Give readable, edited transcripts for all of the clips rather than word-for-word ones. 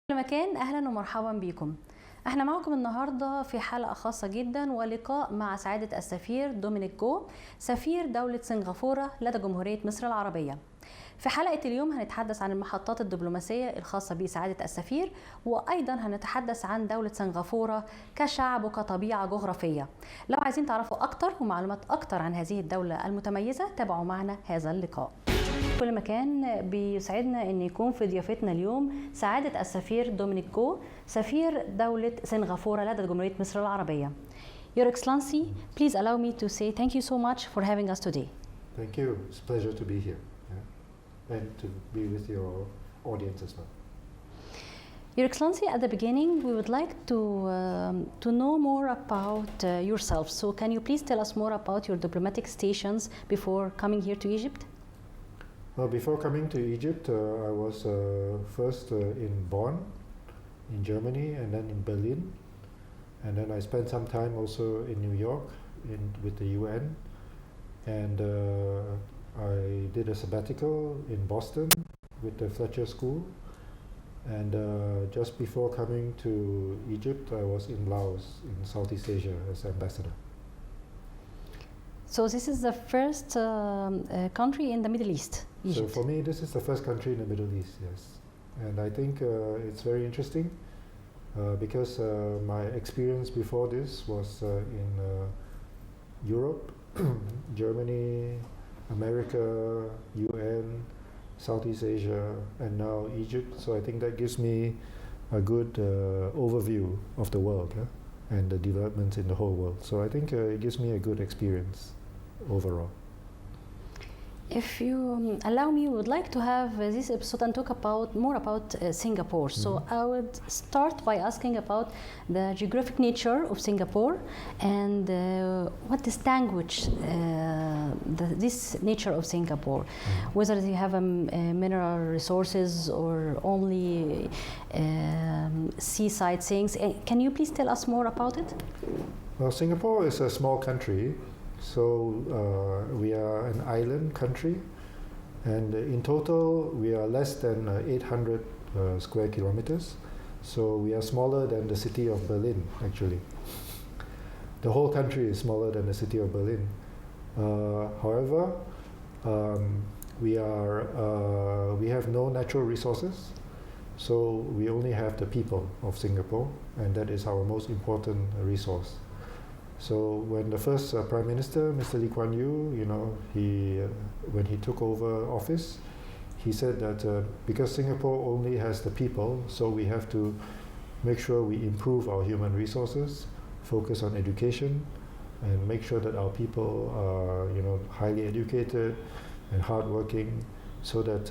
كل مكان أهلا ومرحبا بكم. احنا معكم النهاردة في حلقة خاصة جدا ولقاء مع سعادة السفير دومينيك جو، سفير دولة سنغافورة لدى جمهورية مصر العربية. في حلقة اليوم هنتحدث عن المحطات الدبلوماسية الخاصة بسعادة السفير، وأيضا هنتحدث عن دولة سنغافورة كشعب وكطبيعه جغرافية. لو عايزين تعرفوا أكتر ومعلومات أكتر عن هذه الدولة المتميزة تابعوا معنا هذا اللقاء. كل مكان بيسعدنا ان يكون في ضيافتنا اليوم سعادة السفير دومينيك جو، سفير دولة سنغافورة لدى جمهورية مصر العربية. Your Excellency, please allow me to say thank you so much for having us today. Thank you. It's a pleasure to be here and to be with your audience as well. Your Excellency, at the beginning, we would like to know more about yourself. So can you please tell us more about your diplomatic stations before coming here to Egypt? Well, before coming to Egypt, I was first in Bonn, in Germany, and then in Berlin. And then I spent some time also in New York with the UN. And I did a sabbatical in Boston with the Fletcher School. And just before coming to Egypt, I was in Laos, in Southeast Asia, as ambassador. So this is the first country in the Middle East, Egypt. So for me, this is the first country in the Middle East, yes. And I think it's very interesting because my experience before this was in Europe, Germany, America, UN, Southeast Asia, and now Egypt. So I think that gives me a good overview of the world and the developments in the whole world. So I think it gives me a good experience overall. If you allow me, we would like to have this episode and talk more about Singapore. So I would start by asking about the geographic nature of Singapore and what distinguishes this nature of Singapore, whether they have mineral resources or only seaside things. Can you please tell us more about it? Well, Singapore is a small country. So we are an island country, and in total we are less than 800 square kilometers. So we are smaller than the city of Berlin, actually. The whole country is smaller than the city of Berlin. However, we have no natural resources, so we only have the people of Singapore, and that is our most important resource. So when the first Prime Minister, Mr. Lee Kuan Yew, when he took over office, he said that because Singapore only has the people, so we have to make sure we improve our human resources, focus on education, and make sure that our people are, highly educated and hardworking, so that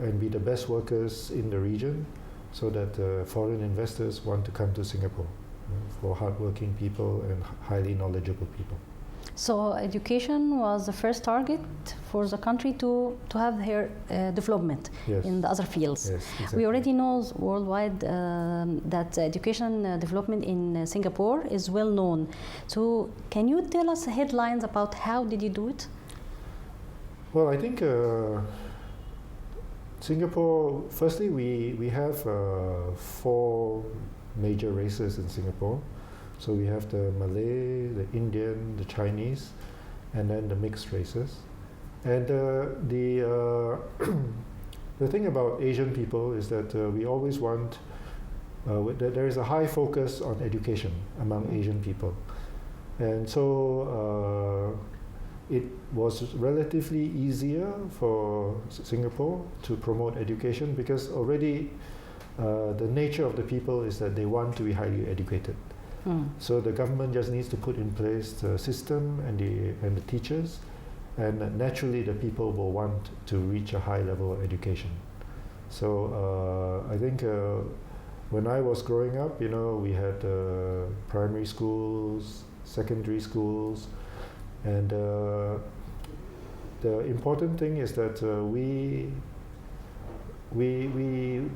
and be the best workers in the region, so that foreign investors want to come to Singapore. For hardworking people and highly knowledgeable people. So education was the first target for the country to have their development in the other fields. Yes, exactly. We already know worldwide that education development in Singapore is well known. So can you tell us headlines about how did you do it? Well, I think Singapore, firstly we have 4 major races in Singapore. So we have the Malay, the Indian, the Chinese, and then the mixed races. And the thing about Asian people is that we always want, that there is a high focus on education among Asian people. And so it was relatively easier for Singapore to promote education because already the nature of the people is that they want to be highly educated. So the government just needs to put in place the system and the teachers, and naturally the people will want to reach a high level of education. So I think when I was growing up, we had primary schools, secondary schools, and the important thing is that we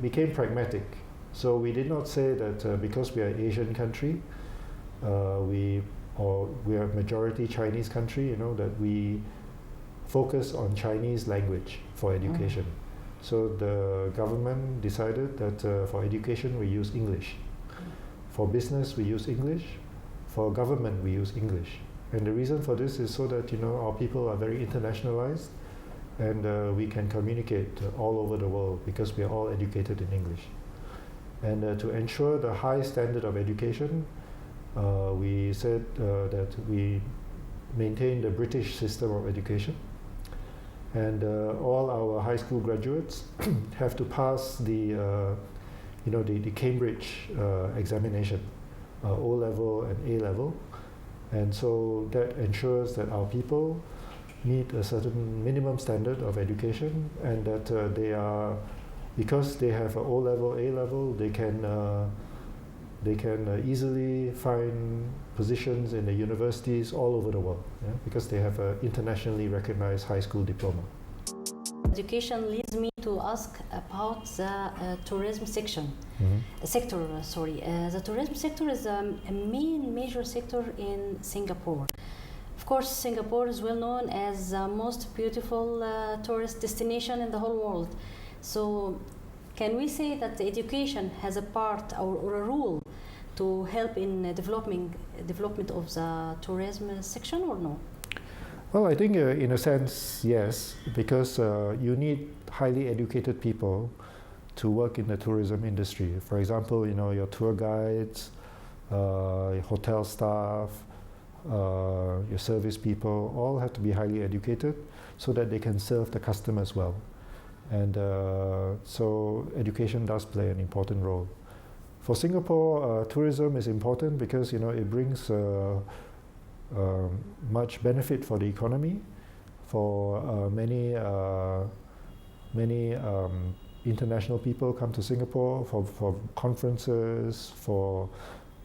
became pragmatic. So we did not say that because we are an Asian country, we are a majority Chinese country, that we focus on Chinese language for education. So the government decided that for education we use English. For business we use English. For government we use English. And the reason for this is so that our people are very internationalized, and we can communicate all over the world because we are all educated in English. And to ensure the high standard of education, we said that we maintain the British system of education, and all our high school graduates have to pass the Cambridge examination, O-level and A-level, and so that ensures that our people meet a certain minimum standard of education, and that they are, because they have an O-level, A-level, they can easily find positions in the universities all over the world, because they have an internationally recognized high school diploma. Education leads me to ask about the tourism sector. The tourism sector is a major sector in Singapore. Of course, Singapore is well known as the most beautiful tourist destination in the whole world. So, can we say that the education has a part or a role to help in development of the tourism section, or no? Well, I think in a sense, yes, because you need highly educated people to work in the tourism industry. For example, your tour guides, your hotel staff, your service people, all have to be highly educated so that they can serve the customers well. And so education does play an important role. For Singapore, tourism is important because it brings much benefit for the economy. For many international people come to Singapore for conferences, for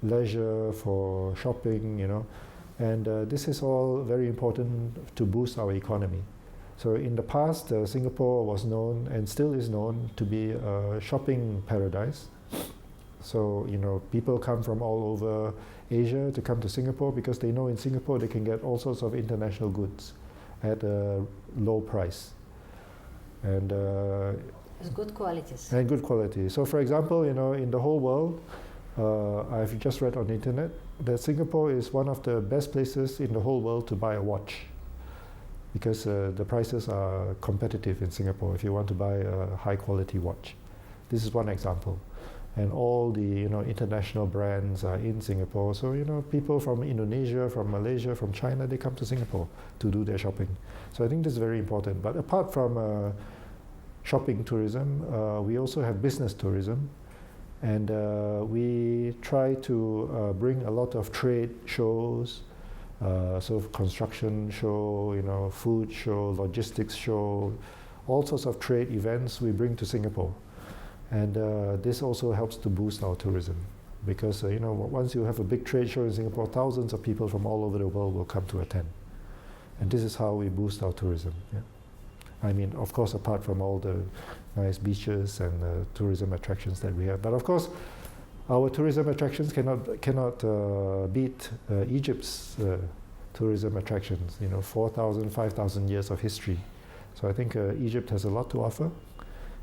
leisure, for shopping, and this is all very important to boost our economy. So in the past, Singapore was known and still is known to be a shopping paradise. So people come from all over Asia to come to Singapore because they know in Singapore they can get all sorts of international goods at a low price. And it's good qualities. And good quality. So for example, in the whole world, I've just read on the internet that Singapore is one of the best places in the whole world to buy a watch, because the prices are competitive in Singapore if you want to buy a high quality watch. This is one example. And all the international brands are in Singapore. So people from Indonesia, from Malaysia, from China, they come to Singapore to do their shopping. So I think this is very important. But apart from shopping tourism, we also have business tourism, and we try to bring a lot of trade shows, so construction show, food show, logistics show, all sorts of trade events we bring to Singapore. And this also helps to boost our tourism, because once you have a big trade show in Singapore, thousands of people from all over the world will come to attend. And this is how we boost our tourism. Yeah. I mean, of course, apart from all the nice beaches and tourism attractions that we have. But of course, our tourism attractions cannot beat Egypt's tourism attractions. 4,000, 5,000 years of history. So I think Egypt has a lot to offer.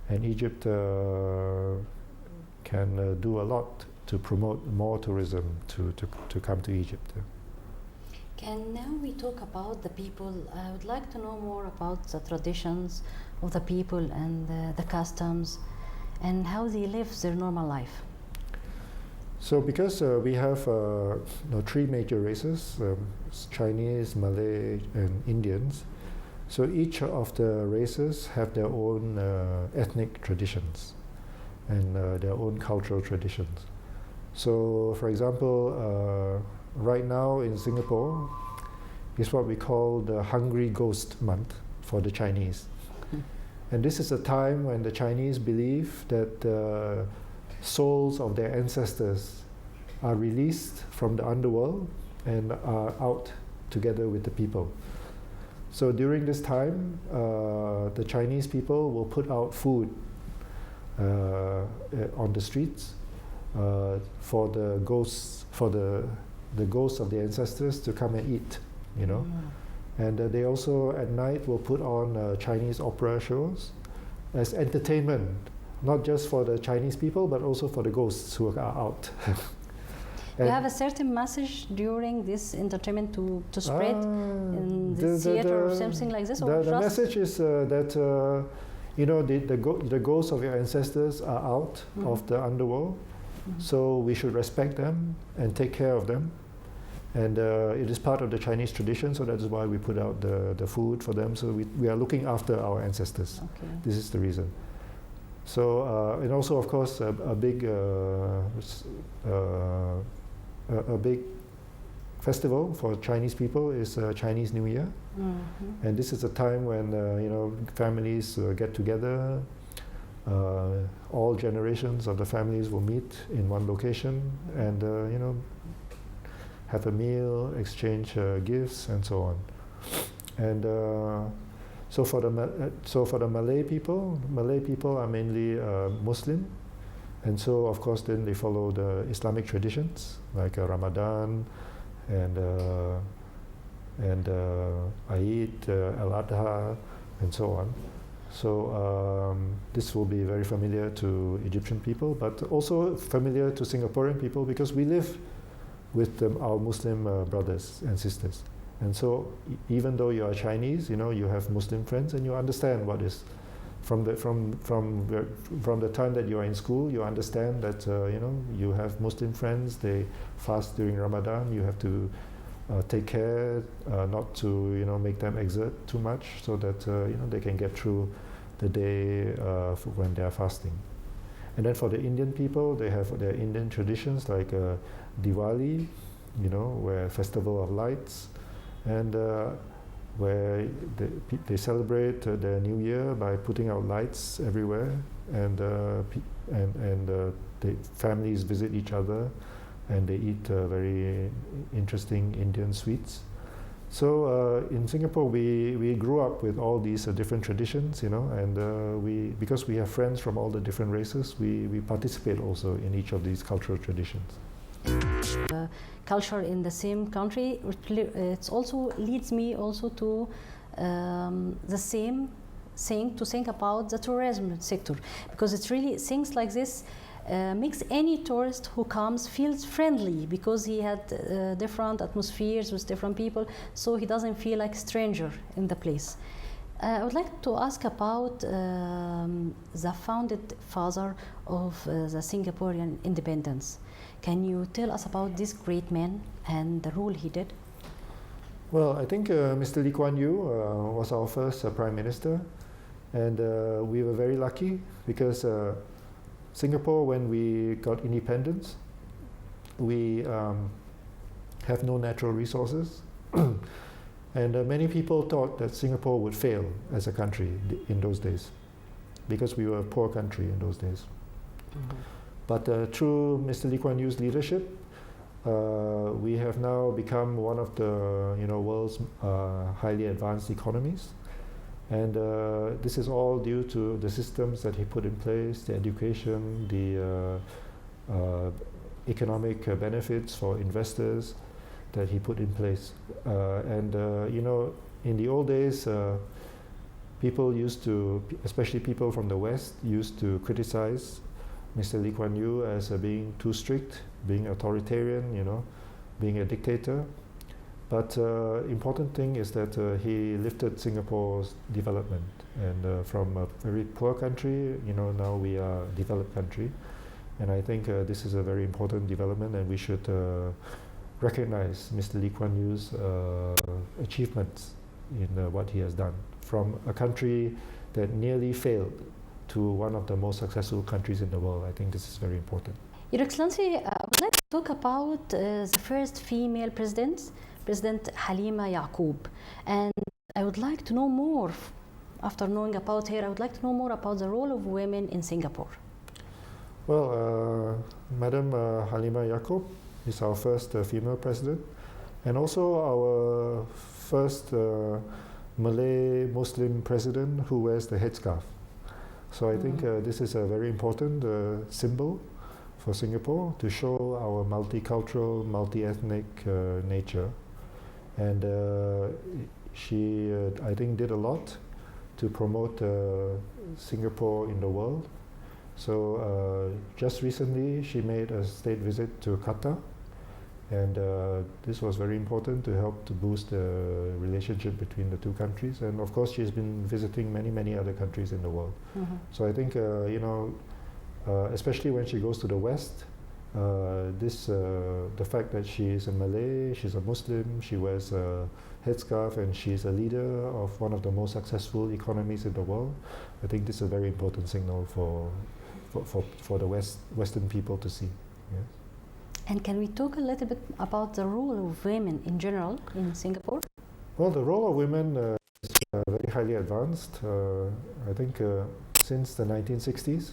And Egypt can do a lot to promote more tourism to come to Egypt. Can now we talk about the people? I would like to know more about the traditions of the people and the customs and how they live their normal life. So because we have three major races, Chinese, Malay and Indians, so each of the races have their own ethnic traditions and their own cultural traditions. So for example, right now in Singapore is what we call the Hungry Ghost Month for the Chinese. And this is a time when the Chinese believe that the souls of their ancestors are released from the underworld and are out together with the people. So during this time, the Chinese people will put out food on the streets for the ghosts, the ghosts of the ancestors to come and eat, And they also at night will put on Chinese opera shows as entertainment, not just for the Chinese people, but also for the ghosts who are out. You have a certain message during this entertainment to spread in the theater or something like this? Or the message is that the ghosts of your ancestors are out of the underworld, so we should respect them and take care of them. And it is part of the Chinese tradition, so that is why we put out the food for them. So we are looking after our ancestors. Okay. This is the reason. So and also, of course, a big festival for Chinese people is Chinese New Year, and this is a time when families get together. All generations of the families will meet in one location, and have a meal, exchange gifts, and so on. And so for the Malay people are mainly Muslim, and so of course then they follow the Islamic traditions like Ramadan and Eid, Al-Adha, and so on. So this will be very familiar to Egyptian people, but also familiar to Singaporean people because we live with our Muslim brothers and sisters. And so even though you are Chinese, you have Muslim friends and you understand what is from the time that you are in school, you understand that you have Muslim friends, they fast during Ramadan, you have to take care not to make them exert too much so that they can get through the day when they are fasting. And then for the Indian people, they have their Indian traditions like Diwali, where festival of lights, and where they celebrate their New Year by putting out lights everywhere, and the families visit each other, and they eat very interesting Indian sweets. So in Singapore, we grew up with all these different traditions, and because we have friends from all the different races, we participate also in each of these cultural traditions. Culture in the same country, it also leads me also to the same thing, to think about the tourism sector, because it's really things like this makes any tourist who comes feels friendly because he had different atmospheres with different people, so he doesn't feel like a stranger in the place. I would like to ask about the founded father of the Singaporean independence. Can you tell us about this great man and the role he did? Well, I think Mr. Lee Kuan Yew was our first Prime Minister, and we were very lucky because Singapore, when we got independence, we have no natural resources, and many people thought that Singapore would fail as a country in those days because we were a poor country in those days. But through Mr. Lee Kuan Yew's leadership, we have now become one of the world's highly advanced economies, and this is all due to the systems that he put in place, the education, the economic benefits for investors that he put in place. And in the old days, people used to, especially people from the West, used to criticize Mr. Lee Kuan Yew as being too strict, being authoritarian, being a dictator. But important thing is that he lifted Singapore's development, and from a very poor country, now we are a developed country. And I think this is a very important development, and we should recognize Mr. Lee Kuan Yew's achievements in what he has done. From a country that nearly failed to one of the most successful countries in the world. I think this is very important. Your Excellency, I would like to talk about the first female president, President Halima Yaqub. And I would like to know more, after knowing about her, I would like to know more about the role of women in Singapore. Well, Madam Halima Yaqub is our first female president, and also our first Malay Muslim president who wears the headscarf. So I think this is a very important symbol for Singapore to show our multicultural, multi-ethnic nature. And she, I think, did a lot to promote Singapore in the world. So just recently she made a state visit to Qatar, and this was very important to help to boost the relationship between the two countries. And of course she's been visiting many other countries in the world. So I think especially when she goes to the West, the fact that she is a Malay, she's a Muslim, she wears a headscarf, and she's a leader of one of the most successful economies in the world, I think this is a very important signal for the Western people to see. Yes. And can we talk a little bit about the role of women in general in Singapore? Well, the role of women is very highly advanced. I think since the 1960s,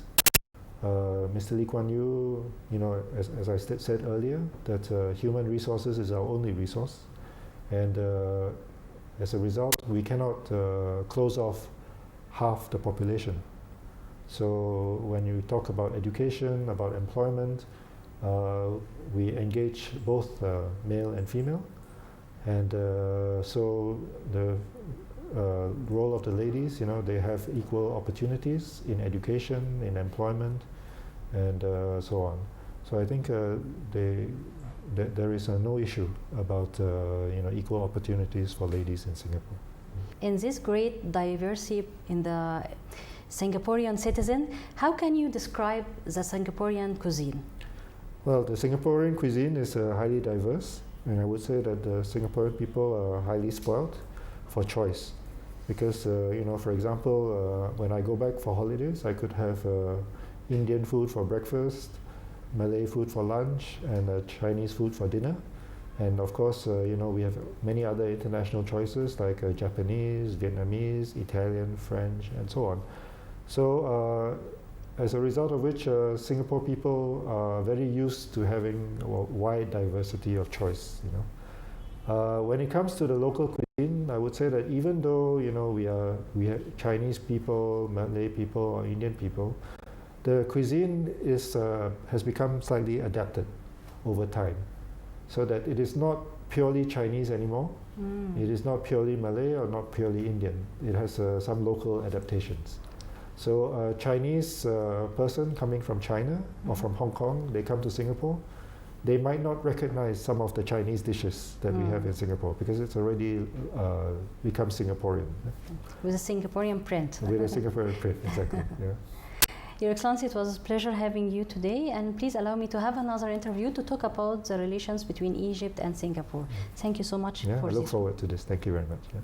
Mr. Lee Kuan Yew, as I said earlier, that human resources is our only resource, and as a result, we cannot close off half the population. So when you talk about education, about employment, we engage both male and female, and so the role of the ladies, they have equal opportunities in education, in employment, and so on. So I think there is no issue about equal opportunities for ladies in Singapore. In this great diversity in the Singaporean citizen, how can you describe the Singaporean cuisine? Well, the Singaporean cuisine is highly diverse, and I would say that the Singaporean people are highly spoiled for choice. Because, for example, when I go back for holidays, I could have Indian food for breakfast, Malay food for lunch, and Chinese food for dinner. And of course, we have many other international choices like Japanese, Vietnamese, Italian, French, and so on. So, as a result of which, Singapore people are very used to having a wide diversity of choice. When it comes to the local cuisine, I would say that even though we have Chinese people, Malay people, or Indian people, the cuisine has become slightly adapted over time, so that it is not purely Chinese anymore. It is not purely Malay or not purely Indian. It has some local adaptations. So a Chinese person coming from China or from Hong Kong, they come to Singapore, they might not recognize some of the Chinese dishes that we have in Singapore because it's already become Singaporean. With a Singaporean print. With a Singaporean print, exactly. Yeah. Your Excellency, it was a pleasure having you today, and please allow me to have another interview to talk about the relations between Egypt and Singapore. Thank you so much for I look this. forward to this. Thank you very much.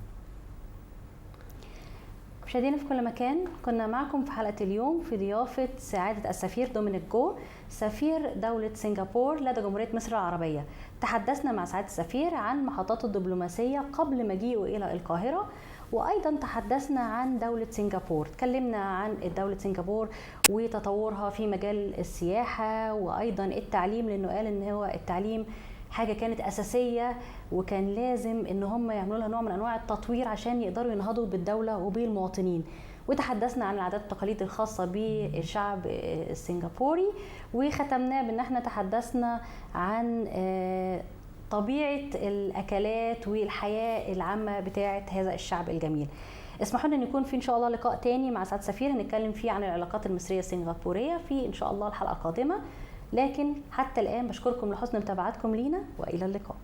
مشاهدينا في كل مكان، كنا معكم في حلقة اليوم في ضيافة سعادة السفير دومينيك جو، سفير دولة سنغافورة لدى جمهورية مصر العربية. تحدثنا مع سعادة السفير عن محطاته الدبلوماسية قبل مجيئه إلى القاهرة، وأيضا تحدثنا عن دولة سنغافورة. تكلمنا عن دولة سنغافورة وتطورها في مجال السياحة وأيضا التعليم، لأنه قال إن هو التعليم حاجة كانت أساسية وكان لازم إن هم يعملوا لها نوع من أنواع التطوير عشان يقدروا ينهضوا بالدولة وبالمواطنين. وتحدثنا عن العادات والتقاليد الخاصة بالشعب السنغافوري، وختمناه بأن احنا تحدثنا عن طبيعة الأكلات والحياة العامة بتاعة هذا الشعب الجميل. اسمحوا لنا ان يكون في ان شاء الله لقاء تاني مع سعادة السفير نتكلم فيه عن العلاقات المصرية السنغافورية في ان شاء الله الحلقة القادمة. لكن حتى الآن بشكركم لحسن متابعتكم لينا، وإلى اللقاء.